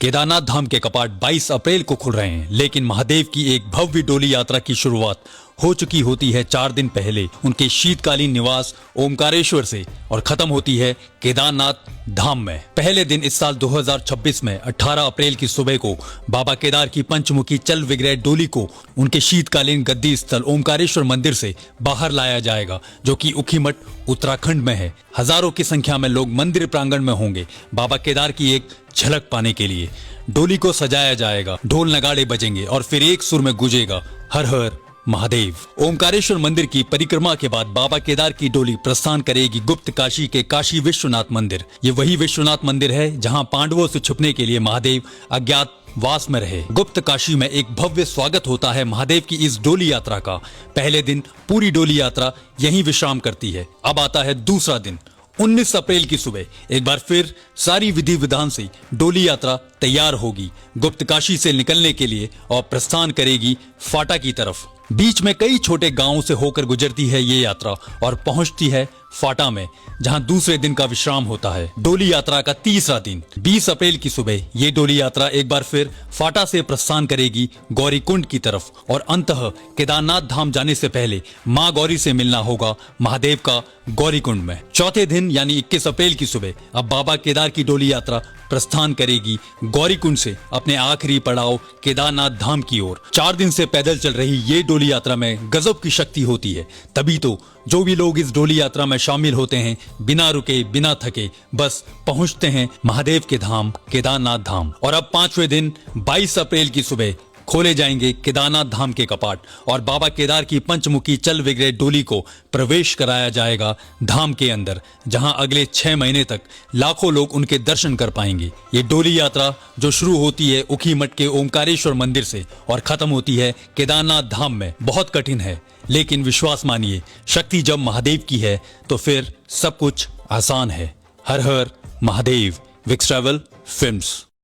केदारनाथ धाम के कपाट 22 अप्रैल को खुल रहे हैं, लेकिन महादेव की एक भव्य डोली यात्रा की शुरुआत हो चुकी होती है 4 दिन पहले उनके शीतकालीन निवास ओमकारेश्वर से और खत्म होती है केदारनाथ धाम में। पहले दिन इस साल 2026 में 18 अप्रैल की सुबह को बाबा केदार की पंचमुखी चल विग्रह डोली को उनके शीतकालीन गद्दी स्थल ओमकारेश्वर मंदिर से बाहर लाया जाएगा, जो कि ऊखीमठ उत्तराखंड में है। हजारों की संख्या में लोग मंदिर प्रांगण में होंगे बाबा केदार की एक झलक पाने के लिए। डोली को सजाया जाएगा, ढोल नगाड़े बजेंगे और फिर एक सुर में गूंजेगा हर हर महादेव। ओमकारेश्वर मंदिर की परिक्रमा के बाद बाबा केदार की डोली प्रस्थान करेगी गुप्त काशी के काशी विश्वनाथ मंदिर। ये वही विश्वनाथ मंदिर है जहां पांडवों से छुपने के लिए महादेव अज्ञात वास में रहे। गुप्त काशी में एक भव्य स्वागत होता है महादेव की इस डोली यात्रा का। पहले दिन पूरी डोली यात्रा यहीं विश्राम करती है। अब आता है दूसरा दिन 19 अप्रैल की सुबह। एक बार फिर सारी विधि विधान से डोली यात्रा तैयार होगी गुप्त काशी से निकलने के लिए और प्रस्थान करेगी फाटा की तरफ। बीच में कई छोटे गांवों से होकर गुजरती है ये यात्रा और पहुंचती है फाटा में, जहां दूसरे दिन का विश्राम होता है। डोली यात्रा का तीसरा दिन 20 अप्रैल की सुबह ये डोली यात्रा एक बार फिर फाटा से प्रस्थान करेगी गौरीकुंड की तरफ और अंततः केदारनाथ धाम जाने से पहले मां गौरी से मिलना होगा महादेव का गौरीकुंड में। चौथे दिन यानी 21 अप्रैल की सुबह अब बाबा केदार की डोली यात्रा प्रस्थान करेगी गौरीकुंड से अपने आखिरी पड़ाव केदारनाथ धाम की ओर। 4 दिन से पैदल चल रही ये डोली यात्रा में गजब की शक्ति होती है, तभी तो जो भी लोग इस डोली यात्रा में शामिल होते हैं बिना रुके बिना थके बस पहुंचते हैं महादेव के धाम केदारनाथ धाम। और अब 5वें दिन 22 अप्रैल की सुबह खोले जाएंगे केदारनाथ धाम के कपाट और बाबा केदार की पंचमुखी चल विग्रह डोली को प्रवेश कराया जाएगा धाम के अंदर, जहां अगले 6 महीने तक लाखों लोग उनके दर्शन कर पाएंगे। ये डोली यात्रा जो शुरू होती है ऊखीमठ के ओमकारेश्वर मंदिर से और खत्म होती है केदारनाथ धाम में, बहुत कठिन है, लेकिन विश्वास मानिए शक्ति जब महादेव की है तो फिर सब कुछ आसान है। हर हर महादेव। Vicks travel films.